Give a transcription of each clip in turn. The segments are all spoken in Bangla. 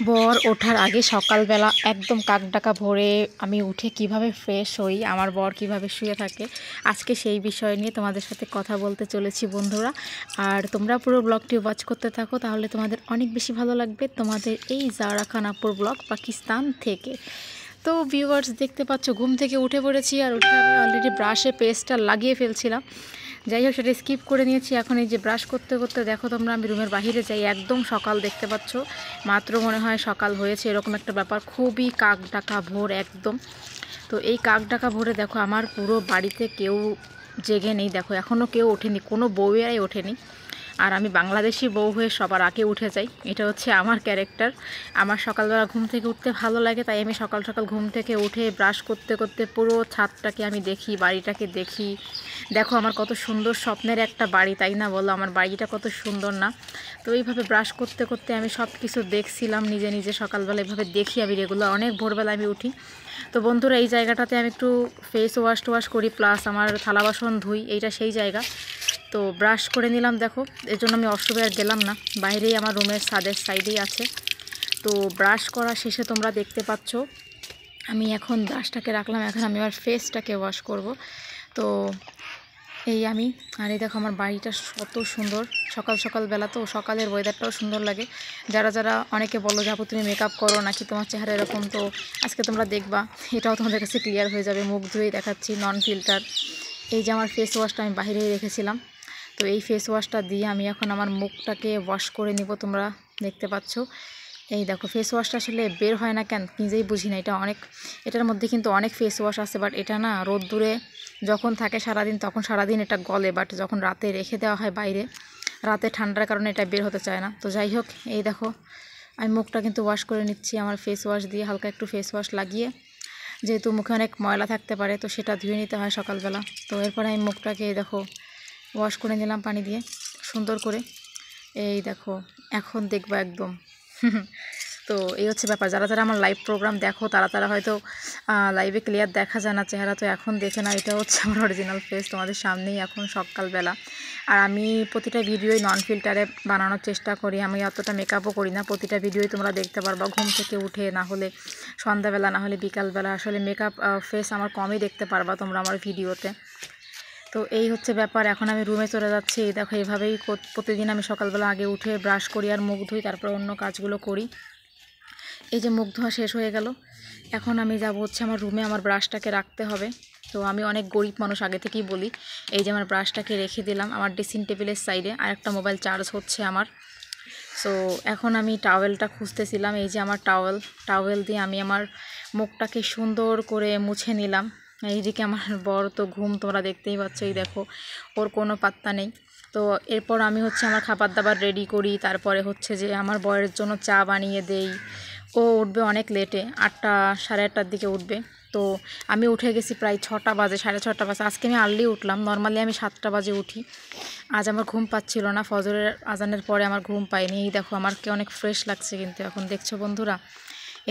বর ওঠার আগে সকালবেলা একদম কাকডাকা ভোরে আমি উঠে কিভাবে ফ্রেশ হই, আমার বর কিভাবে শুয়ে থাকে, আজকে সেই বিষয় নিয়ে তোমাদের সাথে কথা বলতে চলেছি বন্ধুরা। আর তোমরা পুরো ব্লগটি ওয়াচ করতে থাকো, তাহলে তোমাদের অনেক বেশি ভালো লাগবে। তোমাদের এই জারা খান আপুর ব্লগ পাকিস্তান থেকে। তো ভিউয়ার্স, দেখতে পাচ্ছ ঘুম থেকে উঠে পড়েছি, আর উঠে আমি অলরেডি ব্রাশে পেস্টটা লাগিয়ে ফেলছিলাম। যাই হোক, সেটা স্কিপ করে নিয়েছি। এখন এই যে ব্রাশ করতে করতে দেখো তোমরা, আমি রুমের বাইরে যাই, একদম সকাল দেখতে পাচ্ছ, মাত্র মনে হয় সকাল হয়েছে এরকম একটা ব্যাপার, খুবই কাক ডাকা ভোর একদম। তো এই কাক ডাকা ভোরে দেখো আমার পুরো বাড়িতে কেউ জেগে নেই, দেখো এখনও কেউ ওঠেনি, কোনো বউয়েরাই ওঠেনি। আর আমি বাংলাদেশি বউ হয়ে সবার আগে উঠে যাই, এটা হচ্ছে আমার ক্যারেক্টার। আমার সকালবেলা ঘুম থেকে উঠতে ভালো লাগে, তাই আমি সকাল সকাল ঘুম থেকে উঠে ব্রাশ করতে করতে পুরো ছাদটাকে আমি দেখি, বাড়িটাকে দেখি। দেখো আমার কত সুন্দর স্বপ্নের একটা বাড়ি, তাই না বলো? আমার বাড়িটা কত সুন্দর না? তো এইভাবে ব্রাশ করতে করতে আমি সব কিছু দেখছিলাম নিজে নিজে, সকালবেলা এইভাবে দেখি আমি রেগুলার, অনেক ভোরবেলা আমি উঠি। তো বন্ধুরা, এই জায়গাটাতে আমি একটু ফেস ওয়াশ করি, প্লাস আমার থালা বাসন ধুই, এইটা সেই জায়গা। তো ব্রাশ করে নিলাম, দেখো এর জন্য আমি অষ্টবে আর গেলাম না, বাইরেই আমার রুমের ছাদের সাইডেই আছে। তো ব্রাশ করা শেষে তোমরা দেখতে পাচ্ছ আমি এখন ব্রাশটাকে রাখলাম, এখন আমি আমার ফেসটাকে ওয়াশ করব। তো এই আমি, আর এই দেখো আমার বাড়িটা কত সুন্দর, সকাল সকালবেলা তো সকালের ওয়েদারটাও সুন্দর লাগে। যারা যারা অনেকে বলো যে আপু তুমি মেকআপ করো নাকি, তোমার চেহারা এরকম, তো আজকে তোমরা দেখবা, এটাও তোমাদের কাছে ক্লিয়ার হয়ে যাবে। মুখ ধুয়েই দেখাচ্ছি, নন ফিল্টার। এই যে আমার ফেস ওয়াশটা আমি বাইরেই রেখেছিলাম, তো এই ফেস ওয়াশটা দিয়ে আমি এখন আমার মুখটাকে ওয়াশ করে নিব। তোমরা দেখতে পাচ্ছ, এই দেখো ফেস ওয়াশটা আসলে বের হয় না কেন নিজেই বুঝি না। এটার মধ্যে কিন্তু অনেক ফেস ওয়াশ আছে, বাট এটা না রোদ্দুরে যখন থাকে সারাদিন, তখন সারাদিন এটা গলে, বাট যখন রাতে রেখে দেওয়া হয় বাইরে, রাতে ঠান্ডার কারণে এটা বের হতে চায় না। তো যাই হোক, এই দেখো আমি মুখটা কিন্তু ওয়াশ করে নিচ্ছি আমার ফেস ওয়াশ দিয়ে, হালকা একটু ফেস ওয়াশ লাগিয়ে, যেহেতু মুখে অনেক ময়লা থাকতে পারে, তো সেটা ধুয়ে নিতে হয় সকালবেলা। তো এরপরে আমি মুখটাকে দেখো ওয়াশ করে নিলাম পানি দিয়ে সুন্দর করে। এই দেখো এখন দেখবো একদম তো এই হচ্ছে ব্যাপার। যারা যারা আমার লাইভ প্রোগ্রাম দেখো, তারা হয়তো লাইভে ক্লিয়ার দেখা যায় না চেহারা, তো এখন দেখে না, এটা হচ্ছে আমার অরিজিনাল ফেস তোমাদের সামনেই এখন সকালবেলা। আর আমি প্রতিটা ভিডিওই নন ফিল্টারে বানানোর চেষ্টা করি, আমি অতটা মেকআপও করি না। প্রতিটা ভিডিওই তোমরা দেখতে পারবা, ঘুম থেকে উঠে, না হলে সন্ধ্যাবেলা, না হলে বিকালবেলা, আসলে মেকআপ ফেস আমার কমই দেখতে পারবা তোমরা আমার ভিডিওতে। তো এই হচ্ছে ব্যাপার। এখন আমি রুমে চলে যাচ্ছি। দেখো এইভাবেই প্রতিদিন আমি সকালবেলা আগে উঠে ব্রাশ করি আর মুখ ধুই, তারপর অন্য কাজগুলো করি। এই যে মুখ ধোয়া শেষ হয়ে গেল, এখন আমি যাব হচ্ছে আমার রুমে, আমার ব্রাশটাকে রাখতে হবে। তো আমি অনেক গরিব মানুষ, আগে থেকেই বলি। এই যে আমার ব্রাশটাকে রেখে দিলাম আমার ড্রেসিং টেবিলের সাইডে, আর একটা মোবাইল চার্জ হচ্ছে আমার। সো এখন আমি টাওয়েলটা খুঁজতেছিলাম, এই যে আমার টাওয়েল দিয়ে আমি আমার মুখটাকে সুন্দর করে মুছে নিলাম। এইদিকে আমার বড় তো ঘুম, তোমরা দেখতেই পাচ্ছ, এই দেখো ওর কোনো পাত্তা নেই। তো এরপর আমি হচ্ছে আমার খাবার দাবার রেডি করি, তারপরে হচ্ছে যে আমার বরের জন্য চা বানিয়ে দেই। ও উঠবে অনেক লেটে, 8টা সাড়ে 8টার দিকে উঠবে। তো আমি উঠে গেছি প্রায় 6টা বাজে, 6:30 বাজে। আজকে আমি আর্লি উঠলাম, নর্মালি আমি 7টা বাজে উঠি। আজ আমার ঘুম পাচ্ছিল না, ফজরের আজানের পরে আমার ঘুম পাইনি। এই দেখো আমাকে অনেক ফ্রেশ লাগছে কিন্তু এখন, দেখছো বন্ধুরা?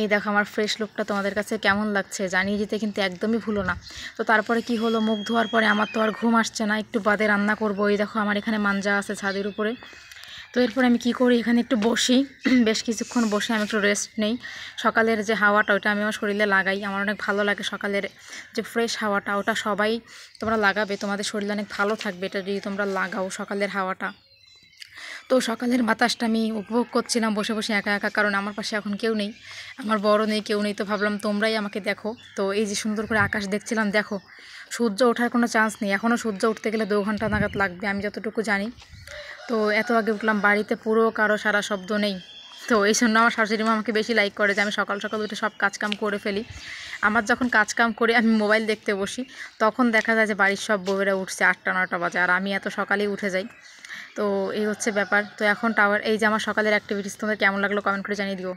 এই দেখো আমার ফ্রেশ লুকটা তোমাদের কাছে কেমন লাগছে জানিয়ে দিতে কিন্তু একদমই ভুলো না। তো তারপরে কি হলো, মুখ ধোয়ার পরে আমার তো আর ঘুম আসছে না, একটু বাদে রান্না করব। এই দেখো আমার এখানে মাঞ্জা আছে ছাদের উপরে। তো এরপর আমি কি করি, এখানে একটু বসি, বেশ কিছুক্ষণ বসে আমি একটু রেস্ট নেই। সকালের যে হাওয়াটা, ওটা আমি আমার শরীরে লাগাই, আমার অনেক ভালো লাগে সকালের যে ফ্রেশ হাওয়াটা, ওটা সবাই তোমরা লাগাবে, তোমাদের শরীরে অনেক ভালো থাকবে এটা যদি তোমরা লাগাও সকালের হাওয়াটা। তো সকালের বাতাসটা আমি উপভোগ করছিলাম বসে বসে একা একা, কারণ আমার পাশে এখন কেউ নেই, আমার বড় নেই, কেউ নেই। তো ভাবলাম তোমরাই আমাকে দেখো। তো এই যে সুন্দর করে আকাশ দেখছিলাম, দেখো সূর্য ওঠার কোনো চান্স নেই, এখনও সূর্য উঠতে গেলে 2 ঘন্টা নাগাদ লাগবে আমি যতটুকু জানি। তো এত আগে উঠলাম, বাড়িতে পুরো কারো সারা শব্দ নেই। তো এই জন্য আমার শাশুড়ি মা আমাকে বেশি লাইক করে যে আমি সকাল সকাল উঠে সব কাজকাম করে ফেলি। আমার যখন কাজকাম করে আমি মোবাইল দেখতে বসি, তখন দেখা যায় যে বাড়ির সব বউয়েরা উঠছে 8টা 9টা বাজে, আর আমি এত সকালেই উঠে যাই। তো এই হচ্ছে ব্যাপার। তো এখন এই যে আমার সকালের অ্যাক্টিভিটিস তোমাদের কেমন লাগলো কমেন্ট করে জানিয়ে দিও।